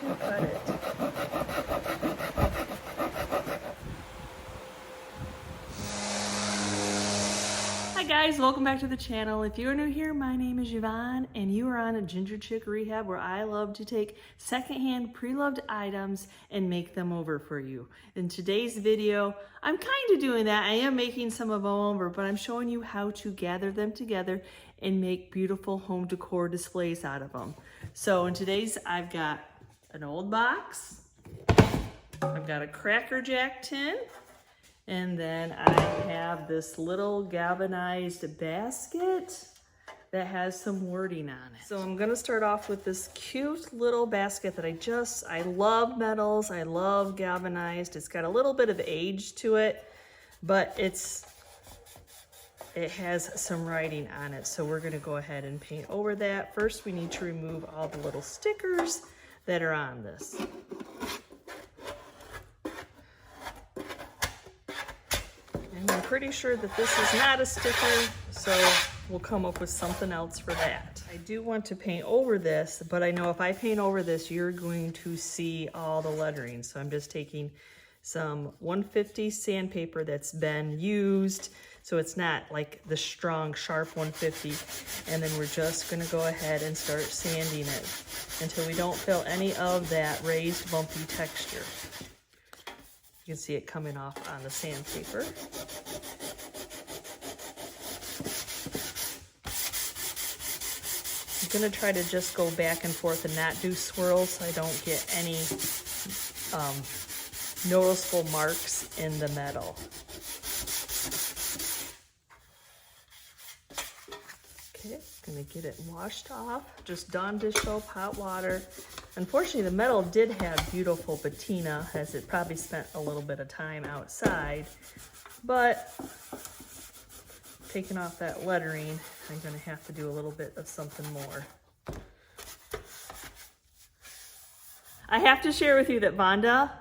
to cut it. Hi guys, welcome back to the channel. If you are new here, my name is Yvonne and you are on a Ginger Chick Rehab where I love to take secondhand pre-loved items and make them over for you. In today's video, I'm kind of doing that. I am making some of them over, but I'm showing you how to gather them together and make beautiful home decor displays out of them. So in today's, I've got an old box, I've got a Cracker Jack tin, and then I have this little galvanized basket that has some wording on it. So I'm gonna start off with this cute little basket that I love metals, I love galvanized. It's got a little bit of age to it, but it has some writing on it. So we're gonna go ahead and paint over that. First, we need to remove all the little stickers that are on this. And I'm pretty sure that this is not a sticker, so we'll come up with something else for that. I do want to paint over this, but I know if I paint over this, you're going to see all the lettering. So I'm just taking some 150 sandpaper that's been used, so it's not like the strong, sharp 150. And then we're just gonna go ahead and start sanding it until we don't feel any of that raised, bumpy texture. You can see it coming off on the sandpaper. I'm gonna try to just go back and forth and not do swirls so I don't get any noticeable marks in the metal. Okay, gonna get it washed off. Just Dawn dish soap, hot water. Unfortunately, the metal did have beautiful patina, as it probably spent a little bit of time outside, but taking off that lettering, I'm gonna have to do a little bit of something more. I have to share with you that Brenda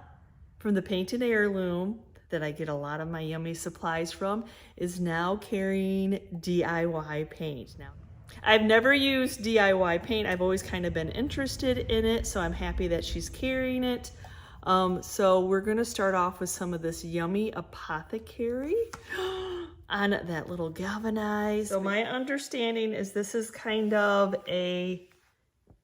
from the Painted Heirloom, that I get a lot of my yummy supplies from, is now carrying DIY paint. Now, I've never used DIY paint. I've always kind of been interested in it, so I'm happy that she's carrying it. So we're gonna start off with some of this yummy apothecary on that little galvanized. So my understanding is this is kind of a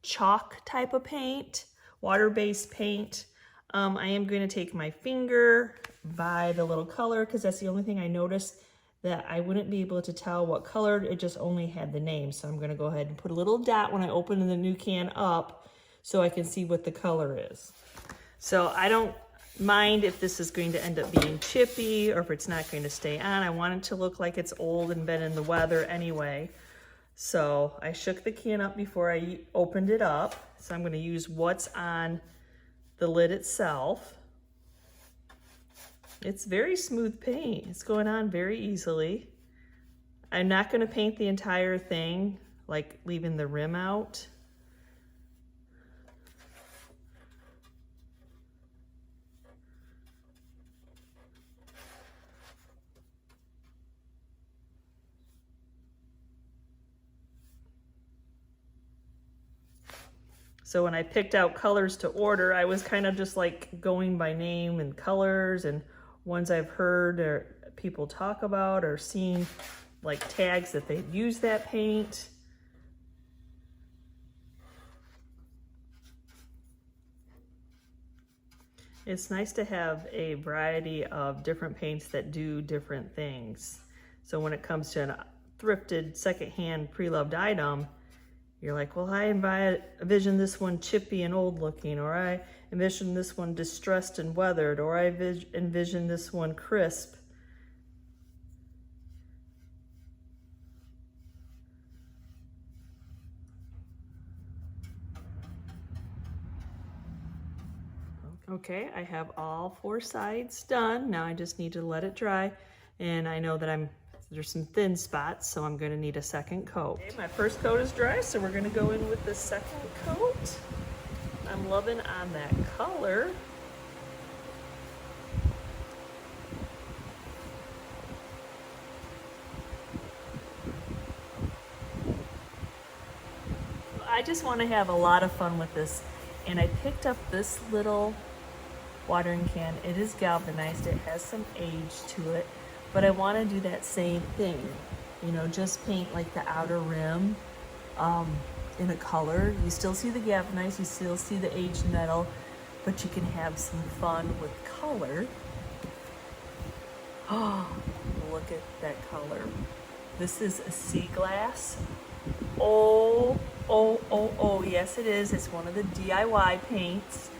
chalk type of paint, water-based paint. I am going to take my finger by the little color because that's the only thing I noticed that I wouldn't be able to tell what color. It just only had the name. So I'm going to go ahead and put a little dot when I open the new can up so I can see what the color is. So I don't mind if this is going to end up being chippy or if it's not going to stay on. I want it to look like it's old and been in the weather anyway. So I shook the can up before I opened it up. So I'm going to use what's on the lid itself. It's very smooth paint. It's going on very easily. I'm not going to paint the entire thing, like leaving the rim out. So when I picked out colors to order, I was kind of just like going by name and colors and ones I've heard or people talk about or seen like tags that they've used that paint. It's nice to have a variety of different paints that do different things. So when it comes to a thrifted secondhand pre-loved item, you're like, well, I envision this one chippy and old looking, or I envision this one distressed and weathered, or I envision this one crisp. Okay, I have all 4 sides done. Now I just need to let it dry, and I know that there's some thin spots, so I'm gonna need a second coat. Okay, my first coat is dry, so we're gonna go in with the second coat. I'm loving on that color. I just want to have a lot of fun with this. And I picked up this little watering can. It is galvanized, it has some age to it, but I want to do that same thing, you know, just paint like the outer rim in a color. You still see the galvanized, you still see the aged metal, but you can have some fun with color. Oh, look at that color. This is a sea glass. Oh, yes it is. It's one of the DIY paints.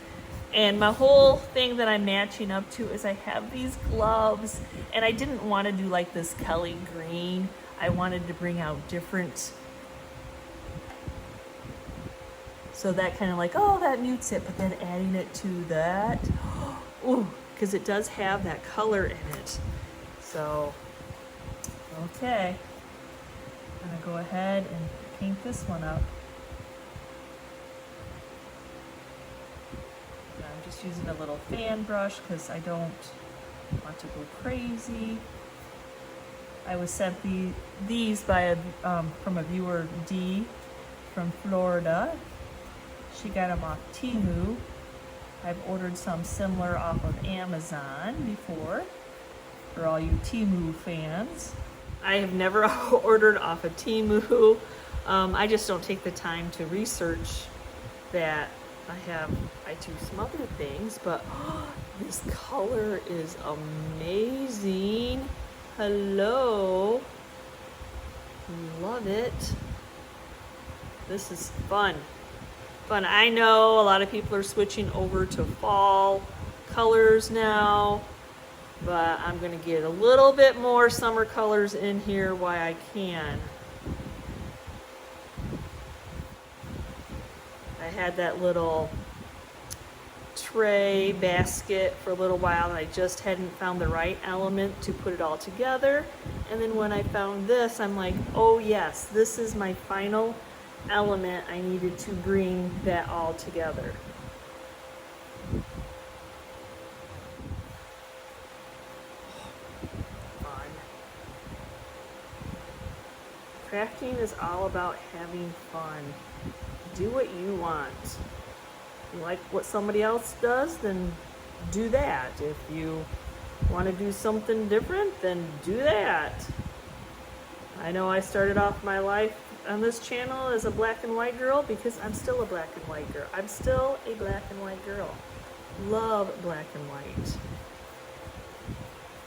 And my whole thing that I'm matching up to is I have these gloves, and I didn't want to do like this Kelly green. I wanted to bring out different, so that kind of like, oh, that mutes it, but then adding it to that, oh, because it does have that color in it. So, okay, I'm gonna go ahead and paint this one up. I'm just using a little fan brush because I don't want to go crazy. I was sent these by a from a viewer, D, from Florida. She got them off Temu. I've ordered some similar off of Amazon before, for all you Temu fans. I have never ordered off of Temu. I just don't take the time to research that. I do some other things, but this color is amazing. Hello. Love it. This is fun. Fun. I know a lot of people are switching over to fall colors now, but I'm going to get a little bit more summer colors in here while I can. I had that little tray basket for a little while, and I just hadn't found the right element to put it all together. And then when I found this, I'm like, oh yes, this is my final element. I needed to bring that all together. Fun. Crafting is all about having fun. Do what you want. If you like what somebody else does, then do that. If you want to do something different, then do that. I know I started off my life on this channel as a black and white girl because I'm still a black and white girl. I'm still a black and white girl. Love black and white.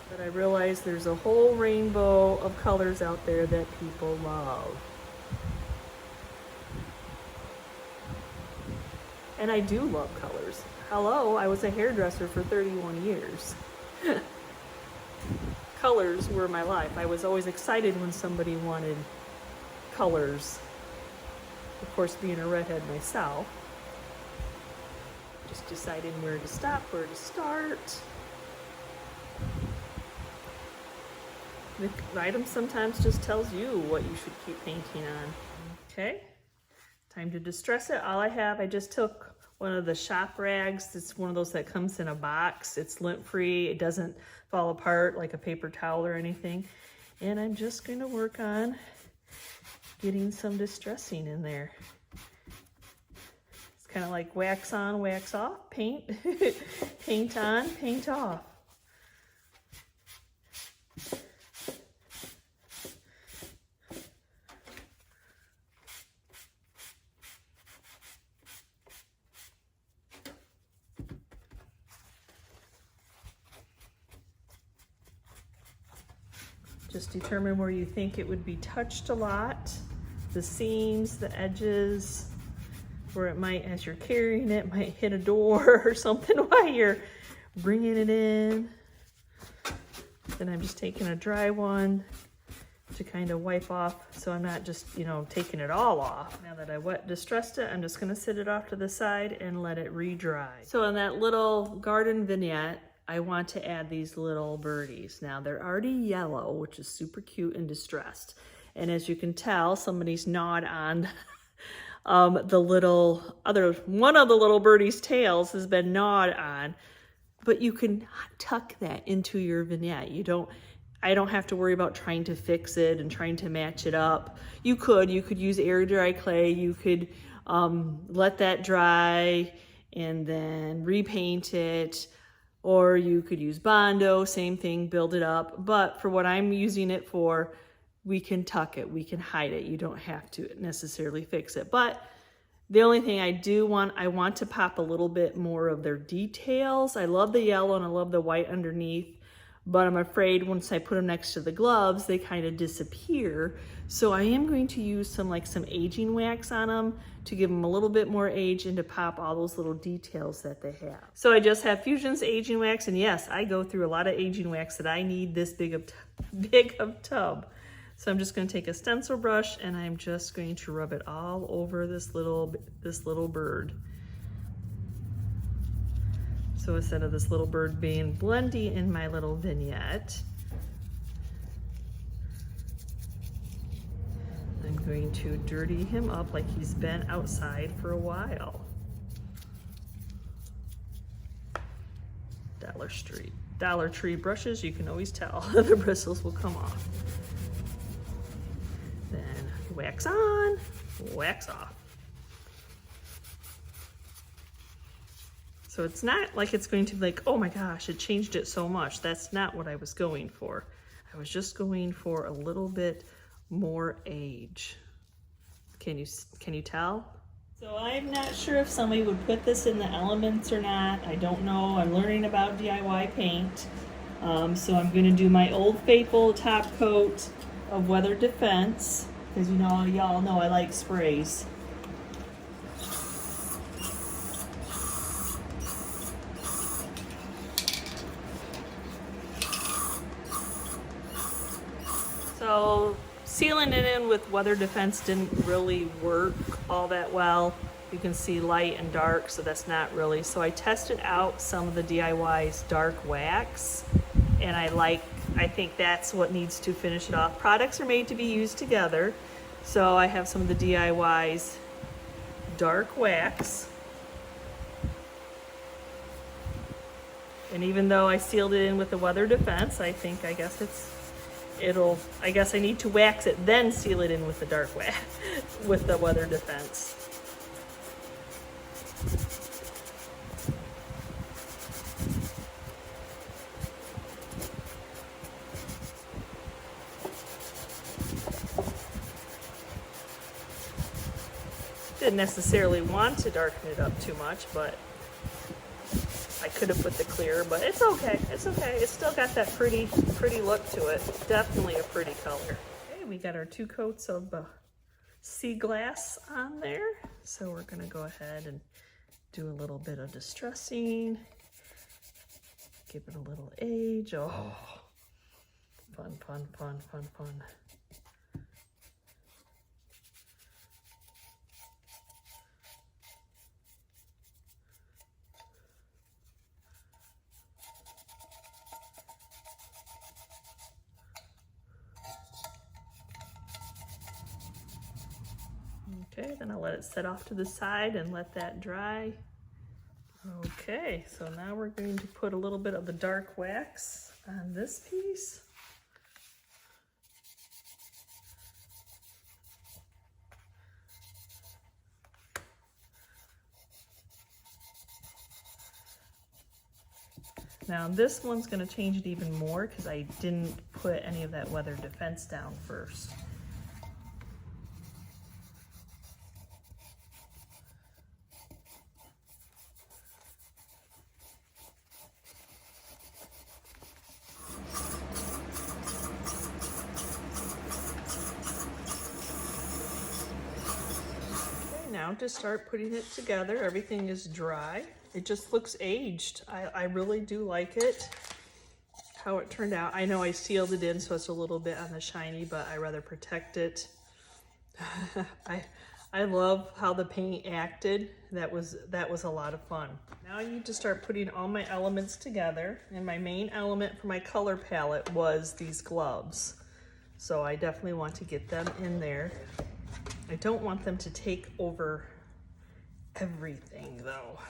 But I realize there's a whole rainbow of colors out there that people love. And I do love colors. Hello, I was a hairdresser for 31 years. Colors were my life. I was always excited when somebody wanted colors. Of course, being a redhead myself. Just deciding where to stop, where to start. The item sometimes just tells you what you should keep painting on. Okay. Time to distress it. All I have, I just took one of the shop rags. It's one of those that comes in a box. It's lint free. It doesn't fall apart like a paper towel or anything. And I'm just going to work on getting some distressing in there. It's kind of like wax on, wax off, paint. Paint on, paint off. Just determine where you think it would be touched a lot. The seams, the edges, where it might, as you're carrying it, might hit a door or something while you're bringing it in. Then I'm just taking a dry one to kind of wipe off, so I'm not just, you know, taking it all off. Now that I distressed it, I'm just gonna sit it off to the side and let it re-dry. So on that little garden vignette, I want to add these little birdies. Now they're already yellow, which is super cute and distressed. And as you can tell, somebody's gnawed on the little one of the little birdie's tails has been gnawed on, but you can tuck that into your vignette. I don't have to worry about trying to fix it and trying to match it up. You could use air dry clay. You could let that dry. and then repaint it, or you could use Bondo, same thing, build it up. But for what I'm using it for, we can tuck it, we can hide it. You don't have to necessarily fix it. But the only thing I want to pop a little bit more of their details. I love the yellow and I love the white underneath, but I'm afraid once I put them next to the gloves, they kind of disappear. So I am going to use some aging wax on them to give them a little bit more age and to pop all those little details that they have. So I just have Fusion's aging wax, and yes, I go through a lot of aging wax that I need this big of tub. So I'm just going to take a stencil brush and I'm just going to rub it all over this little bird. So instead of this little bird being blendy in my little vignette, I'm going to dirty him up like he's been outside for a while. Dollar Tree brushes, you can always tell the bristles will come off. Then wax on, wax off. So it's not like it's going to be like, oh my gosh, it changed it so much. That's not what I was going for. I was just going for a little bit more age. Can you tell? So I'm not sure if somebody would put this in the elements or not. I don't know. I'm learning about DIY paint. So I'm going to do my Old Faithful top coat of Weather Defense, because you know, y'all know I like sprays. So sealing it in with Weather Defense didn't really work all that well. You can see light and dark, so that's not really. So I tested out some of the DIY's dark wax, and I think that's what needs to finish it off. Products are made to be used together. So I have some of the DIY's dark wax. And even though I sealed it in with the Weather Defense, I guess I need to wax it, then seal it in with the dark wax, with the Weather Defense. Didn't necessarily want to darken it up too much, but I could have put the clear, but it's okay. It's okay. It's still got that pretty look to it. Definitely a pretty color. Okay, we got our 2 coats of sea glass on there. So we're gonna go ahead and do a little bit of distressing. Give it a little age. Oh, fun, fun, fun, fun, fun. Okay, then I'll let it set off to the side and let that dry. Okay, so now we're going to put a little bit of the dark wax on this piece. Now this one's going to change it even more because I didn't put any of that Weather Defense down first. Now to start putting it together, everything is dry. It just looks aged. I really do like it, how it turned out. I know I sealed it in, so it's a little bit on the shiny, but I rather protect it. I love how the paint acted. That was a lot of fun. Now I need to start putting all my elements together, and my main element for my color palette was these gloves. So I definitely want to get them in there. I don't want them to take over everything though.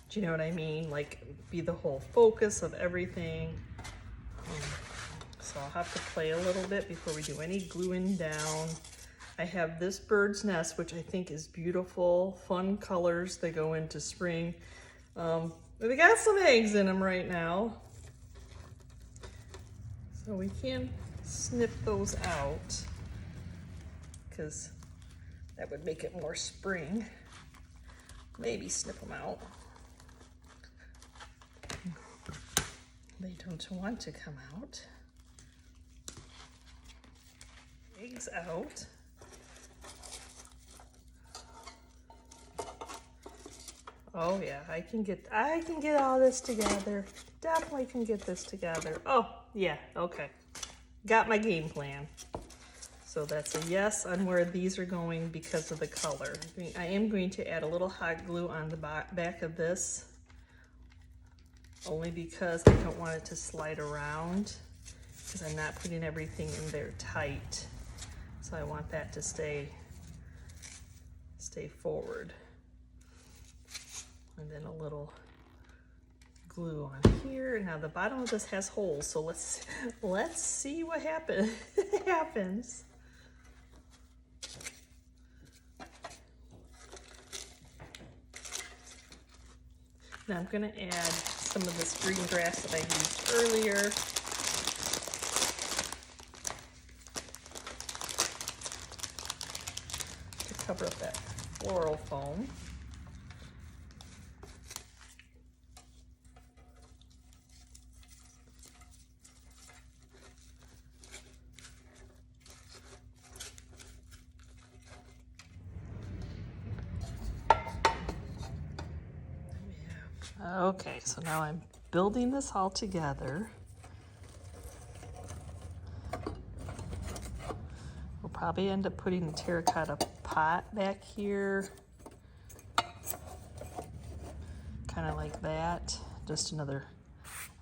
Do you know what I mean? Like, be the whole focus of everything. So I'll have to play a little bit before we do any gluing down. I have this bird's nest, which I think is beautiful, fun colors. They go into spring. But they got some eggs in them right now. So we can snip those out because that would make it more spring. Maybe snip them out. They don't want to come out. Eggs out. Oh yeah, I can get all this together. Definitely can get this together. Oh yeah, okay. Got my game plan. So that's a yes on where these are going because of the color. I am going to add a little hot glue on the back of this, only because I don't want it to slide around, because I'm not putting everything in there tight. So I want that to stay forward. And then a little glue on here. Now the bottom of this has holes, so let's see what happens. Now I'm gonna add some of this green grass that I used earlier. To cover up that floral foam. Okay, so now I'm building this all together. We'll probably end up putting a terracotta pot back here. Kind of like that. Just another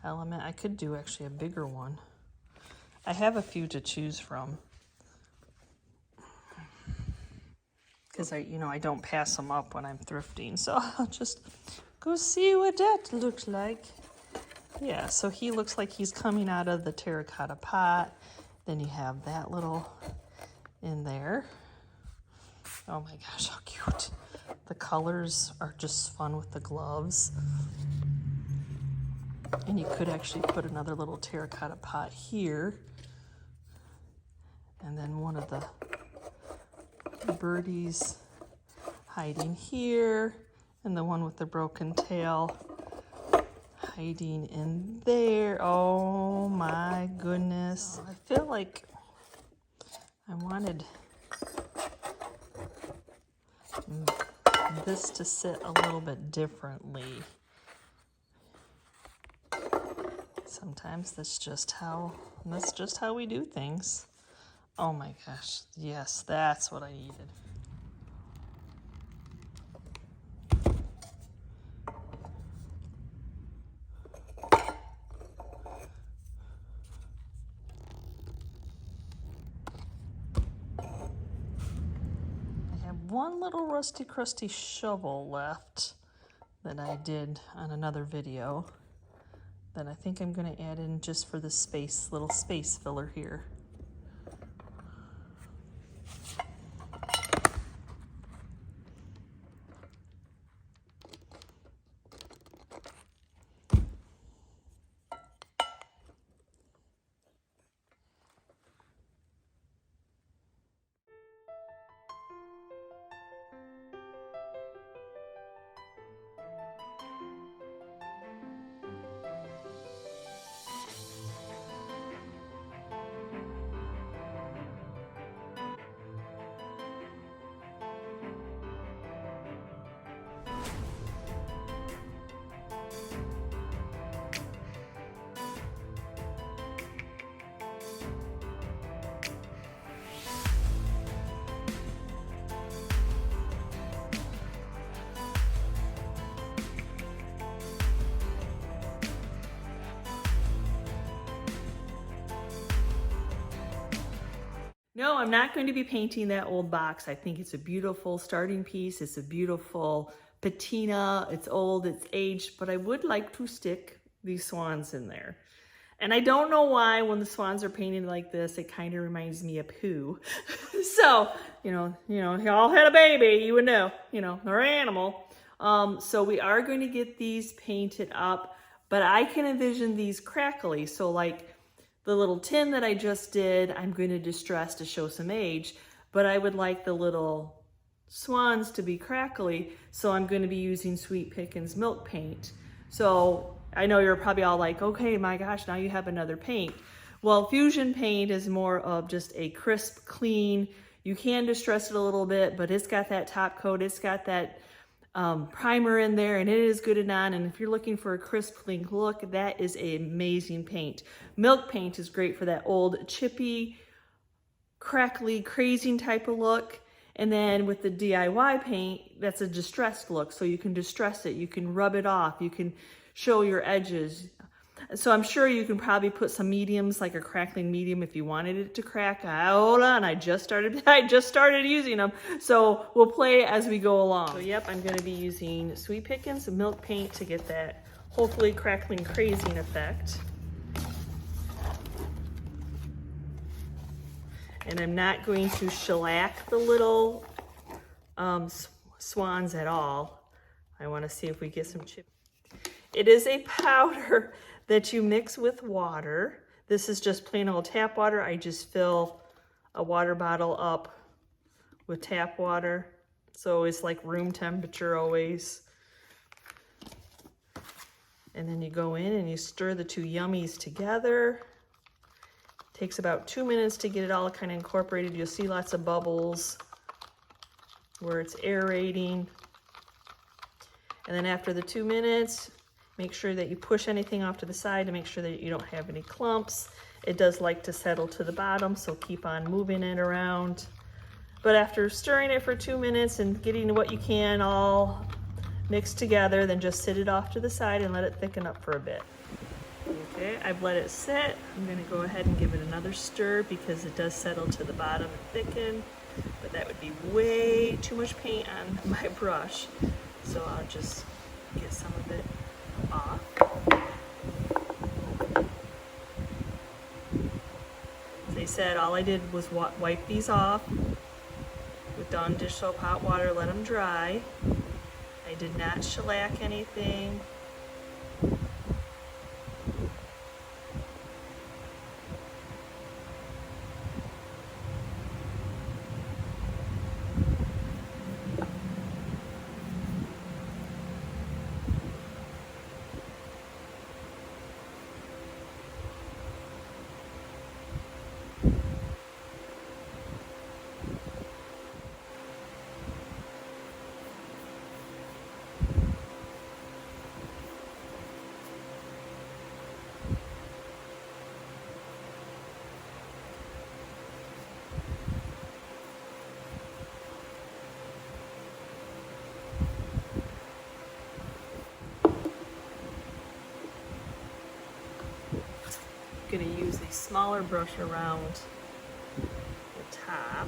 element. I could do actually a bigger one. I have a few to choose from. Because I don't pass them up when I'm thrifting, so I'll just go see what that looks like. Yeah, so he looks like he's coming out of the terracotta pot. Then you have that little in there. Oh my gosh, how cute. The colors are just fun with the gloves. And you could actually put another little terracotta pot here. And then one of the birdies hiding here. And the one with the broken tail hiding in there. Oh my goodness. I feel like I wanted this to sit a little bit differently. Sometimes that's just how we do things. Oh my gosh. Yes, that's what I needed. One little rusty crusty shovel left that I did on another video that I think I'm going to add in just for the little space filler here. No, I'm not going to be painting that old box. I think it's a beautiful starting piece. It's a beautiful patina. It's old, it's aged, but I would like to stick these swans in there. And I don't know why when the swans are painted like this, it kind of reminds me of poo. So, you know, y'all had a baby, you would know, they're an animal. So we are going to get these painted up, but I can envision these crackly. So like the little tin that I just did, I'm going to distress to show some age, but I would like the little swans to be crackly. So I'm going to be using Sweet Pickins milk paint. So I know you're probably all like, okay, my gosh, now you have another paint. Well, Fusion paint is more of just a crisp, clean. You can distress it a little bit, but it's got that top coat. It's got that primer in there, and it is good and on. And if you're looking for a crisp, clean look, that is an amazing paint. Milk paint is great for that old chippy, crackly, crazing type of look. And then with the DIY paint, that's a distressed look. So you can distress it, you can rub it off, you can show your edges. So I'm sure you can probably put some mediums, like a crackling medium if you wanted it to crack. Hold on, I just started using them. So we'll play as we go along. So yep, I'm gonna be using Sweet Pickins milk paint to get that hopefully crackling, crazing effect. And I'm not going to shellac the little swans at all. I wanna see if we get some chip. It is a powder that you mix with water. This is just plain old tap water. I just fill a water bottle up with tap water. So it's like room temperature always. And then you go in and you stir the two yummies together. Takes about 2 minutes to get it all kind of incorporated. You'll see lots of bubbles where it's aerating. And then after the 2 minutes, make sure that you push anything off to the side to make sure that you don't have any clumps. It does like to settle to the bottom, so keep on moving it around. But after stirring it for 2 minutes and getting what you can all mixed together, then just sit it off to the side and let it thicken up for a bit. Okay, I've let it sit. I'm gonna go ahead and give it another stir because it does settle to the bottom and thicken, but that would be way too much paint on my brush. So I'll just get some of it off. As I said, all I did was wipe these off with Dawn dish soap, hot water, let them dry. I did not shellac anything. Going to use a smaller brush around the top.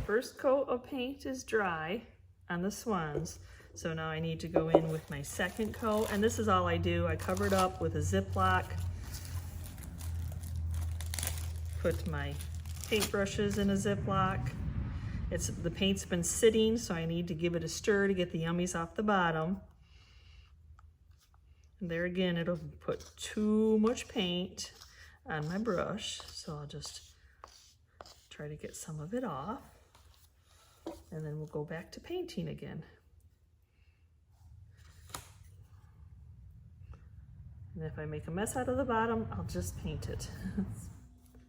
First coat of paint is dry on the swans. So now I need to go in with my second coat, and this is all I do. I cover it up with a Ziploc. Put my paintbrushes in a Ziploc. The paint's been sitting, so I need to give it a stir to get the yummies off the bottom. And there again, it'll put too much paint on my brush, so I'll just try to get some of it off. And then we'll go back to painting again. And if I make a mess out of the bottom, I'll just paint it.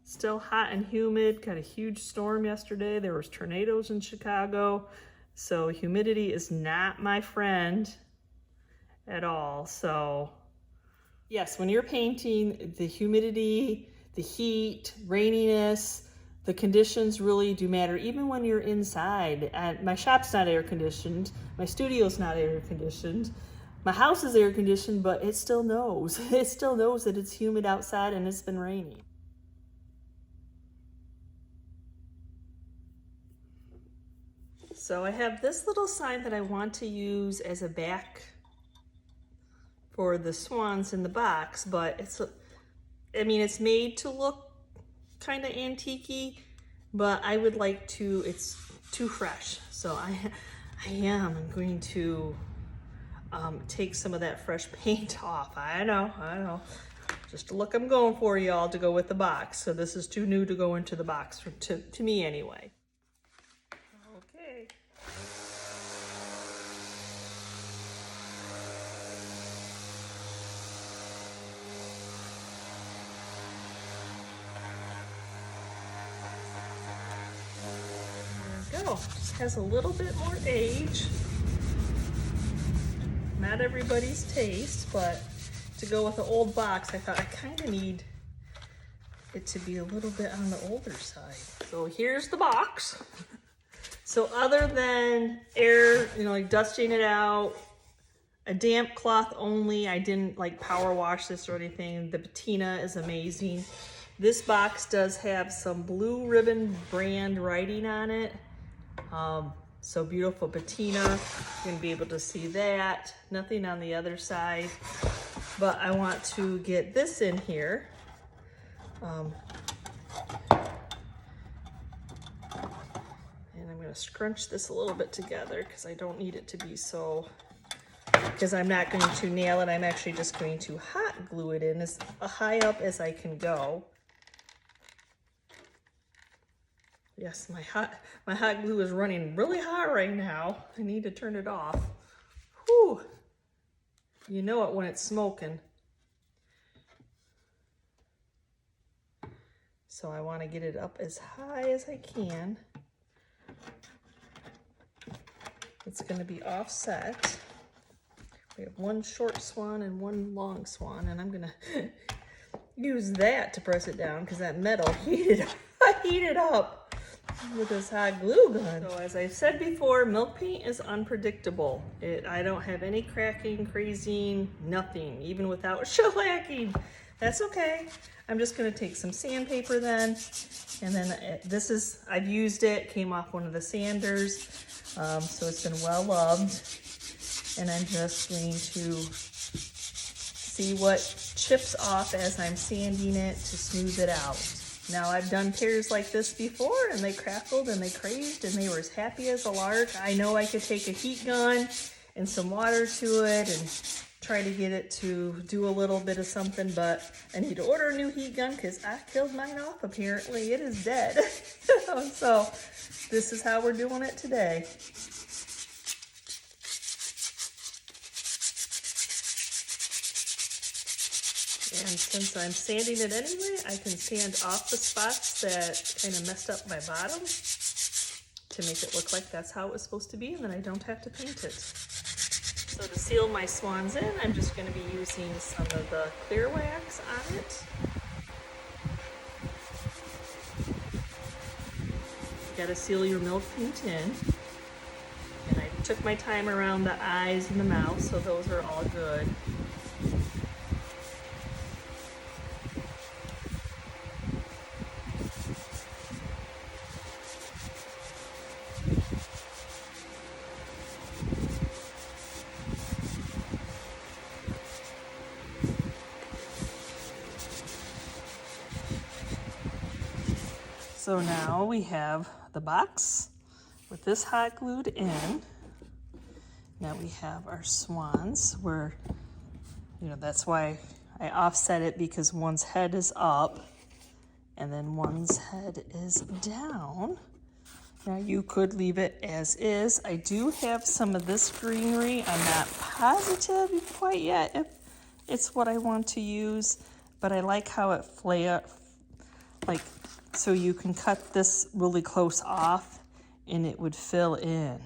Still hot and humid, got a huge storm yesterday. There was tornadoes in Chicago. So humidity is not my friend at all. So yes, when you're painting, the humidity, the heat, raininess, the conditions really do matter, even when you're inside. And my shop's not air conditioned, my studio's not air conditioned. My house is air conditioned, but it still knows. It still knows that it's humid outside and it's been raining. So I have this little sign that I want to use as a back for the swans in the box, but it's made to look kind of antique-y, but I would like to, it's too fresh. So I am going to take some of that fresh paint off. I know. Just a look I'm going for, y'all, to go with the box. So this is too new to go into the box, to me anyway. Okay. There we go. Just has a little bit more age. Not everybody's taste, but to go with the old box, I thought I kind of need it to be a little bit on the older side. So here's the box. So other than air, like dusting it out, a damp cloth only, I didn't like power wash this or anything. The patina is amazing. This box does have some Blue Ribbon brand writing on it. So beautiful patina, you're gonna be able to see that. Nothing on the other side, but I want to get this in here. And I'm gonna scrunch this a little bit together because I don't need it to be so, because I'm not going to nail it. I'm actually just going to hot glue it in as high up as I can go. Yes, my hot glue is running really hot right now. I need to turn it off. Whew. You know it when it's smoking. So I want to get it up as high as I can. It's going to be offset. We have one short swan and one long swan, and I'm going to use that to press it down because that metal heated up with this hot glue gun. So as I've said before, milk paint is unpredictable. I don't have any cracking, crazing, nothing, even without shellacking. That's okay. I'm just gonna take some sandpaper then, and then I've used it, came off one of the sanders, so it's been well loved, and I'm just going to see what chips off as I'm sanding it to smooth it out. Now I've done tears like this before, and they crackled and they craved and they were as happy as a lark. I know I could take a heat gun and some water to it and try to get it to do a little bit of something, but I need to order a new heat gun because I killed mine off. Apparently it is dead. So this is how we're doing it today. And since I'm sanding it anyway, I can sand off the spots that kind of messed up my bottom to make it look like that's how it was supposed to be, and then I don't have to paint it. So to seal my swans in, I'm just going to be using some of the clear wax on it. You got to seal your milk paint in. And I took my time around the eyes and the mouth, so those are all good. So now we have the box with this hot glued in. Now we have our swans where, that's why I offset it, because one's head is up and then one's head is down. Now you could leave it as is. I do have some of this greenery. I'm not positive quite yet if it's what I want to use, but I like how it so you can cut this really close off and it would fill in.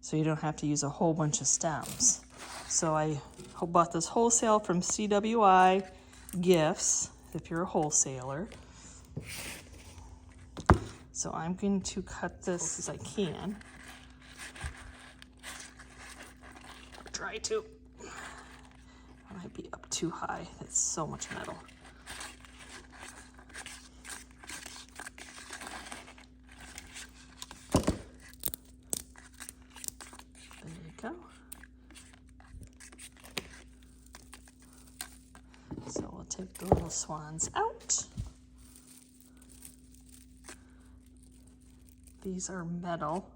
So you don't have to use a whole bunch of stems. So I bought this wholesale from CWI Gifts, if you're a wholesaler. So I'm going to cut this as I can. Try to. might be up too high. It's so much metal. There you go. So we'll take the little swans out. These are metal,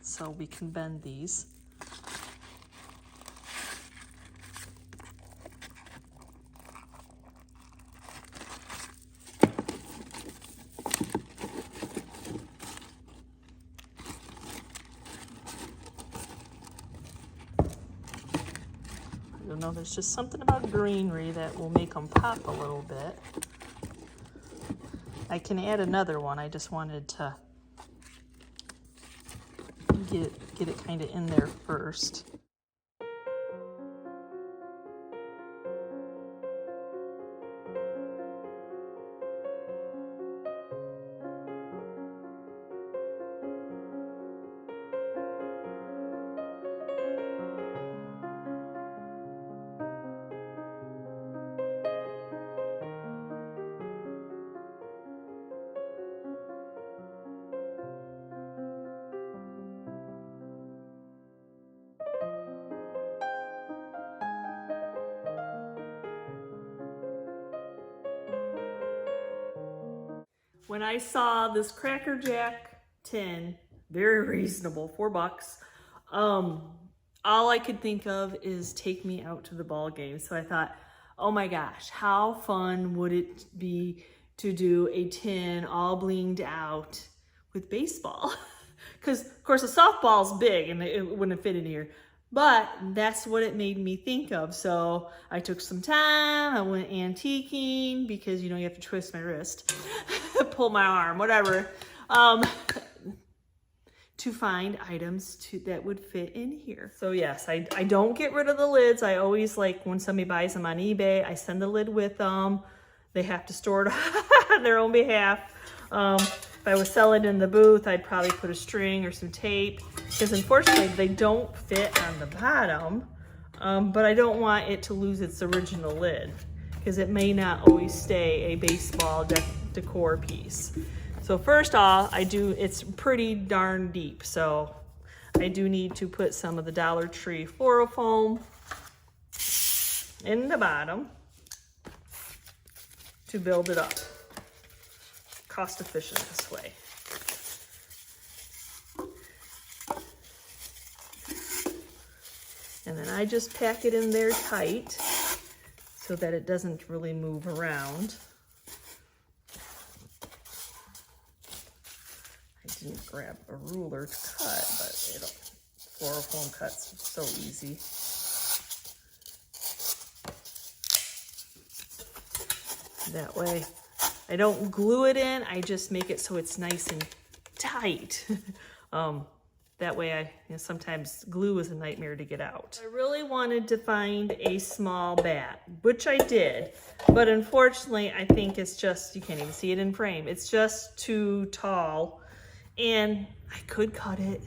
so we can bend these. I don't know, there's just something about greenery that will make them pop a little bit. I can add another one, I just wanted to get it kind of in there first. When I saw this Cracker Jack tin, very reasonable, $4, all I could think of is take me out to the ball game. So I thought, oh my gosh, how fun would it be to do a tin all blinged out with baseball? Because of course a softball's big and it wouldn't fit in here. But that's what it made me think of. So I took some time, I went antiquing because, you know, you have to twist my wrist, pull my arm, whatever, to find items that would fit in here. So yes, I don't get rid of the lids. I always, like, when somebody buys them on eBay, I send the lid with them. They have to store it on their own behalf. If I was selling in the booth, I'd probably put a string or some tape, because unfortunately they don't fit on the bottom, but I don't want it to lose its original lid, because it may not always stay a baseball decor piece. So first off, it's pretty darn deep, so I do need to put some of the Dollar Tree floral foam in the bottom to build it up. Cost efficient this way. And then I just pack it in there tight so that it doesn't really move around. I didn't grab a ruler to cut, but floral foam cuts so easy. That way I don't glue it in, I just make it so it's nice and tight. That way sometimes glue is a nightmare to get out. I really wanted to find a small bat, which I did, but unfortunately I think it's just, you can't even see it in frame, it's just too tall, and I could cut it,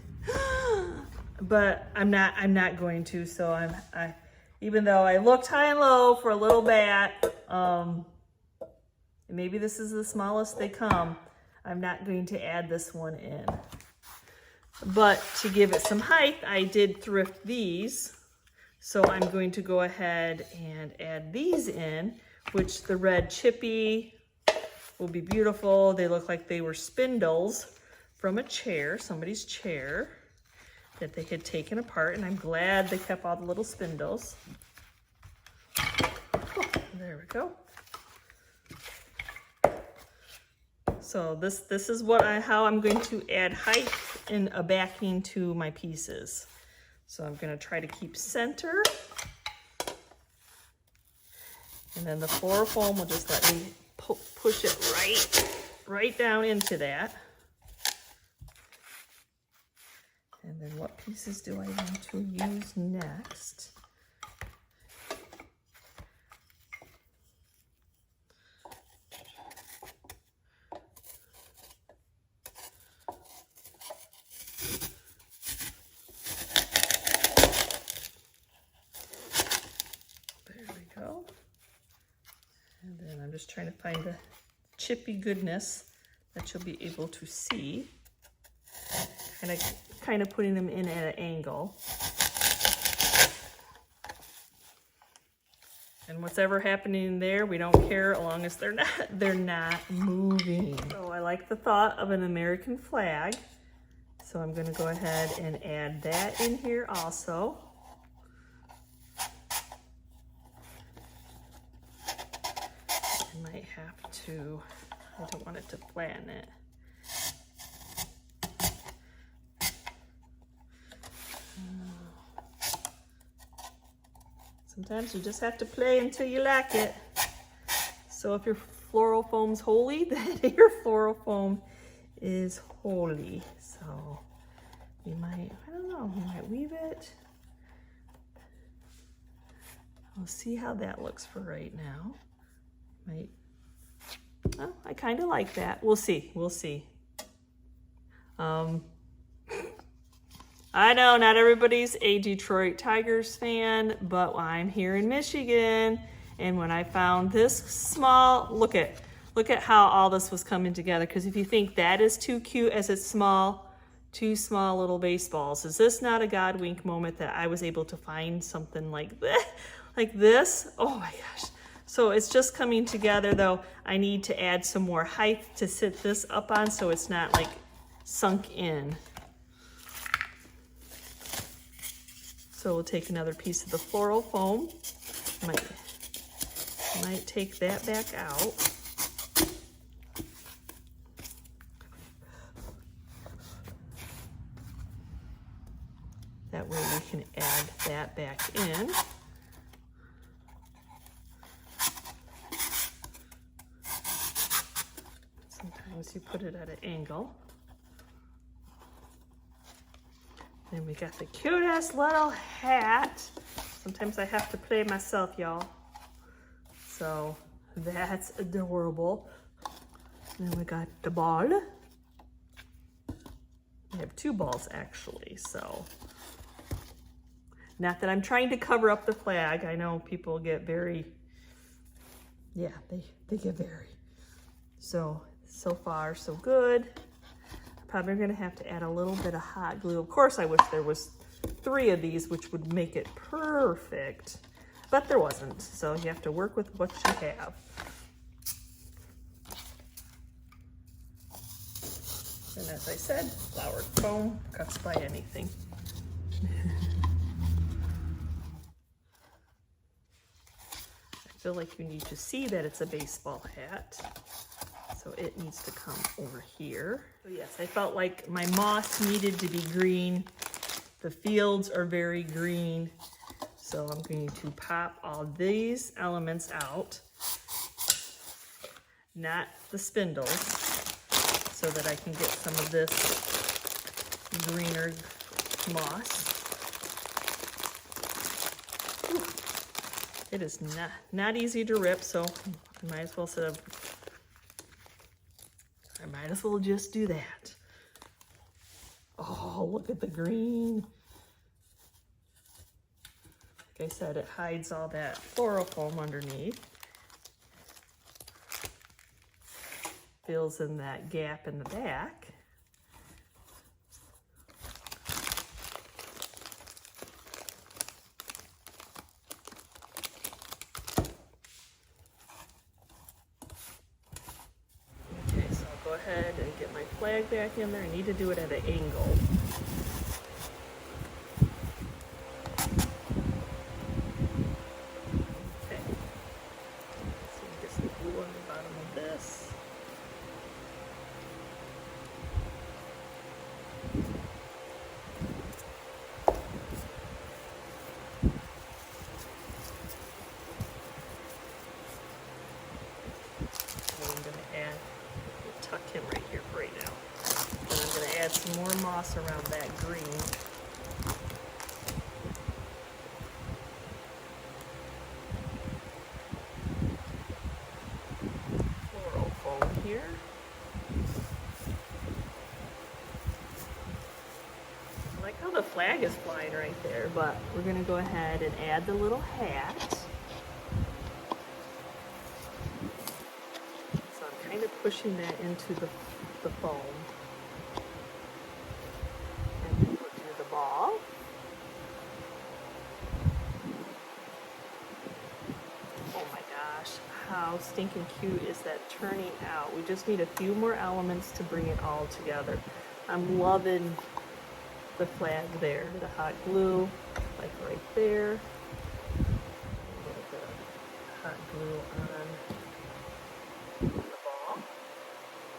but I'm not going to. So even though I looked high and low for a little bat, maybe this is the smallest they come, I'm not going to add this one in. But to give it some height, I did thrift these. So I'm going to go ahead and add these in, which the red chippy will be beautiful. They look like they were spindles from a chair, somebody's chair that they had taken apart, and I'm glad they kept all the little spindles. Oh, there we go. So this is how I'm going to add height and a backing to my pieces. So I'm going to try to keep center, and then the floral foam will just let me push it right down into that. And then what pieces do I want to use next? There we go. just trying to find the chippy goodness that you'll be able to see. Kind of putting them in at an angle. And what's ever happening there, we don't care as long as they're not moving. So I like the thought of an American flag. So I'm going to go ahead and add that in here also. I might have to, I don't want it to flatten it. Sometimes you just have to play until you like it. So if your floral foam's holy, then your floral foam is holy. So we might, I don't know, we might weave it. We'll see how that looks for right now. Might, oh, I kind of like that. We'll see, we'll see. I know not everybody's a Detroit Tigers fan, but I'm here in Michigan, and when I found this small, look at how all this was coming together, because if you think that is too cute as it's small, two small little baseballs, is this not a God wink moment that I was able to find something like this? Oh my gosh. So it's just coming together, though. I need to add some more height to sit this up on so it's not like sunk in. So we'll take another piece of the floral foam. Might take that back out. That way we can add that back in. Sometimes you put it at an angle. Then we got the cutest little hat. Sometimes I have to play myself, y'all. So that's adorable. Then we got the ball. We have two balls actually, so. Not that I'm trying to cover up the flag. I know people get very, yeah, they get very. So far so good. Probably gonna have to add a little bit of hot glue. Of course, I wish there was 3 of these, which would make it perfect, but there wasn't. So you have to work with what you have. And as I said, flower foam cuts by anything. I feel like you need to see that it's a baseball hat. So it needs to come over here. So yes, I felt like my moss needed to be green. The fields are very green. So I'm going to pop all these elements out, not the spindles, so that I can get some of this greener moss. Whew. It is not easy to rip, so I might as well just do that. Oh, look at the green. Like I said, it hides all that floral foam underneath. Fills in that gap in the back. Okay, so I'll go ahead and get my flag back in there. I need to do it at an angle. Some more moss around that green. Floral foam here. I like how the flag is flying right there, but we're going to go ahead and add the little hat. pushing that into the foam. And then put through the ball. Oh my gosh, how stinking cute is that turning out? We just need a few more elements to bring it all together. I'm loving the flag there, the hot glue, like right there. A little bit of hot glue on the ball.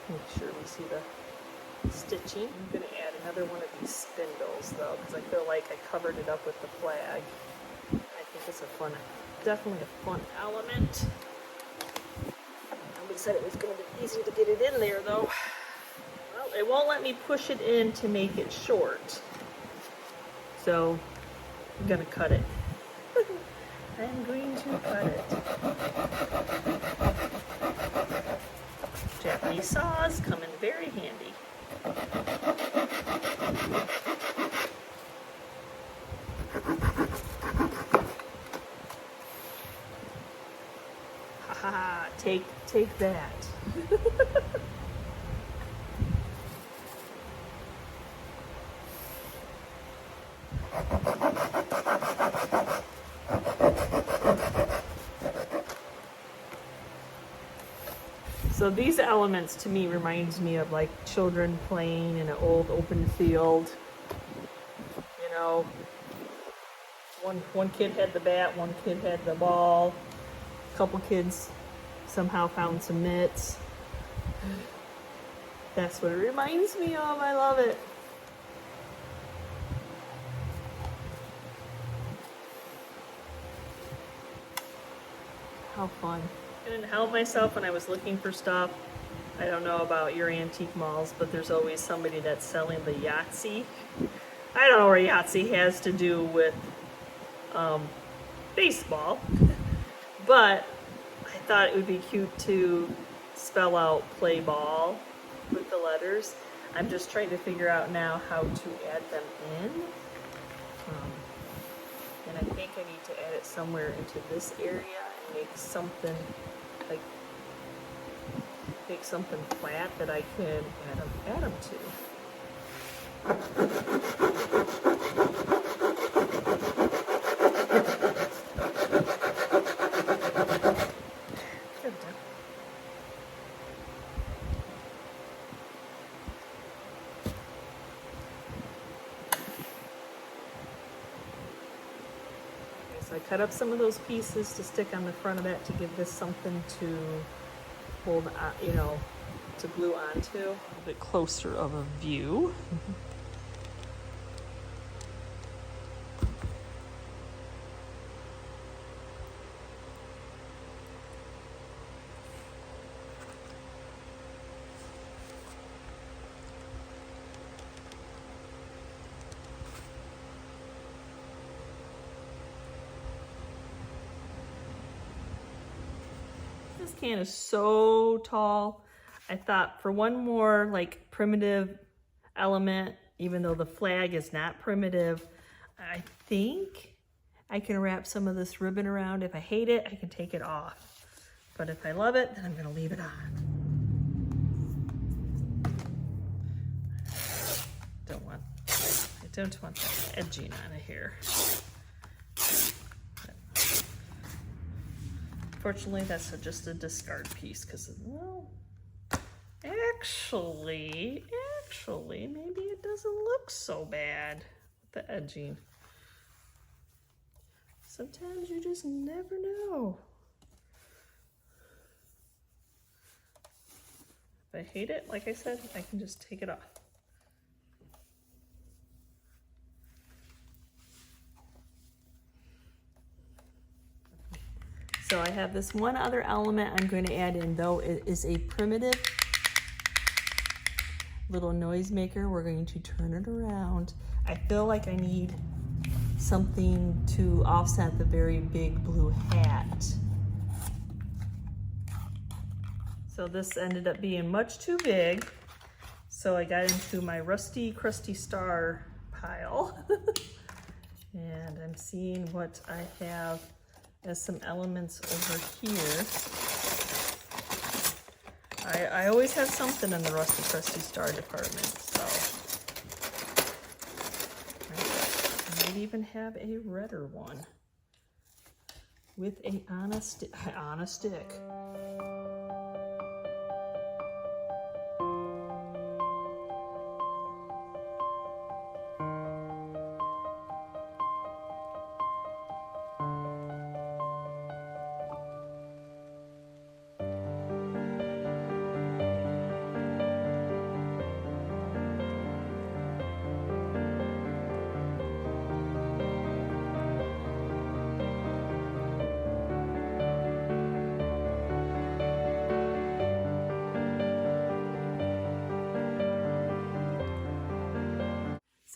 Make sure we see the stitching. I'm going to add another one of these spindles though, because I feel like I covered it up with the flag. I think it's definitely a fun element. We said it was going to be easy to get it in there though. Well, it won't let me push it in to make it short. So I'm going to cut it. I'm going to cut it. Japanese saws come in very handy. Ha ha ha, take that. So these elements to me reminds me of like children playing in an old open field. You know, one kid had the bat, one kid had the ball, a couple kids somehow found some mitts. That's what it reminds me of. I love it. How fun. I didn't help myself when I was looking for stuff. I don't know about your antique malls, but there's always somebody that's selling the Yahtzee. I don't know where Yahtzee has to do with baseball, but I thought it would be cute to spell out play ball with the letters. I'm just trying to figure out now how to add them in. And I think I need to add it somewhere into this area and make something flat that I can add them to. So I cut up some of those pieces to stick on the front of it to give this something to hold on, you know, to glue onto. A little bit closer of a view. This can is so tall. I thought for one more like primitive element, even though the flag is not primitive, I think I can wrap some of this ribbon around. If I hate it, I can take it off. But if I love it, then I'm gonna leave it on. I don't want that edging on it here. Fortunately, that's just a discard piece because, well, actually, maybe it doesn't look so bad with the edging. Sometimes you just never know. If I hate it, like I said, I can just take it off. So I have this one other element I'm going to add in, though it is a primitive little noisemaker. We're going to turn it around. I feel like I need something to offset the very big blue hat. So this ended up being much too big. So I got into my rusty, crusty star pile. And I'm seeing what I have as some elements over here. I always have something in the Rusty Crusty Star department, so. I might even have a redder one with a on a stick.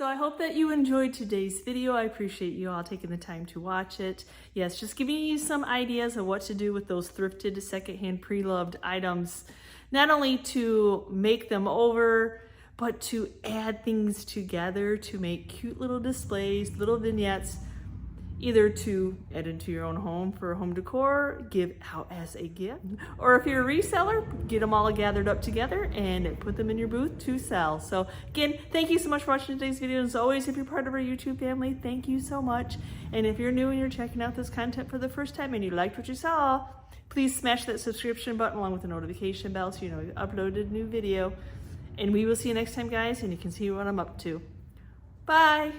So I hope that you enjoyed today's video. I appreciate you all taking the time to watch it. Yes, just giving you some ideas of what to do with those thrifted secondhand pre-loved items. Not only to make them over, but to add things together to make cute little displays, little vignettes, either to add into your own home for home decor, give out as a gift, or if you're a reseller, get them all gathered up together and put them in your booth to sell. So again, thank you so much for watching today's video. As always, if you're part of our YouTube family, thank you so much. And if you're new and you're checking out this content for the first time and you liked what you saw, please smash that subscription button along with the notification bell so you know we've uploaded a new video. And we will see you next time, guys, and you can see what I'm up to. Bye.